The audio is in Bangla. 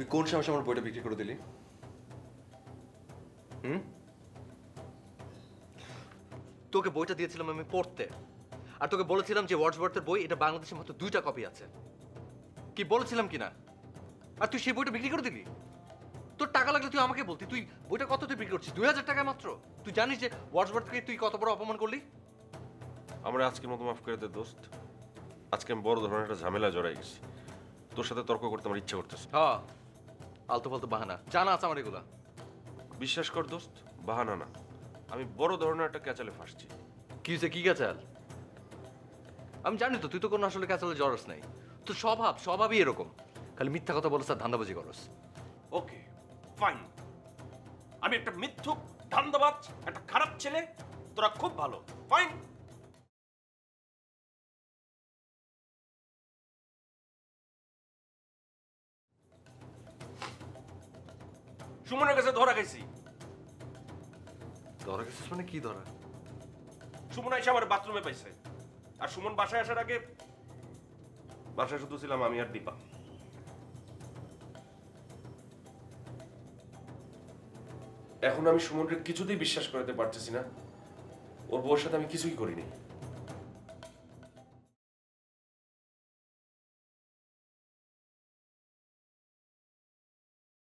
তুই কোন সাহসে আমার বইটা বিক্রি করে দিলি? তোকে বইটা দিয়েছিলাম আমি পড়তে, আর তোকে বলেছিলাম যে ওয়ার্ডসওয়ার্থের বই এটা বাংলাদেশে মাত্র 2টা কপি আছে। কি বলেছিলাম কিনা? আর তুই সেই বইটা বিক্রি করে দিলি। তোর টাকা লাগলে তুই আমাকে বলতি। তুই বইটা কত তুই বিক্রি করছিস? 2000 টাকা মাত্র। তুই জানিস যে ওয়ার্ডসওয়ার্থকে তুই কত বড় অপমান করলি? আমরা আজকের মতো মাফ করে দে দোস্ত। আজকে আমি বড় ধরনের একটা ঝামেলা জড়াই গেছি। তোর সাথে তর্ক করতে আমার ইচ্ছা করতেছে। হ্যাঁ, আলতু ফালতু বাহানা জানা আছে আমার এগুলা। বিশ্বাস কর দোস্ত, বাহানা না, আমি বড় ধরনের একটা ক্যাচালে ফাঁসছি। কি হয়েছে? কি ক্যাচাল? আমি জানি তো তুই তো কোনো আসলে ক্যাচালে জড়স নাই। তোর স্বভাবই এরকম, খালি মিথ্যা কথা বলছ আর ধান্দাবাজি করস। ওকে ফাইন, আমি একটা মিথ্যুক, ধান্দাবাজ, একটা খারাপ ছেলে, তোরা খুব ভালো। ফাইন। সুমনের কাছে ধরা খাইছি। ধরা গেছিস মানে কি ধরা? সুমন এসে আমার বাথরুমে পাইছে, আর সুমন বাসায় আসার আগে বাসায় শুধু ছিলাম আমি আর দীপা। এখন আমি সুমনকে কিছুতেই বিশ্বাস করাতে পারতেছি না। ওর বউর সাথে আমি কিছুই করিনি।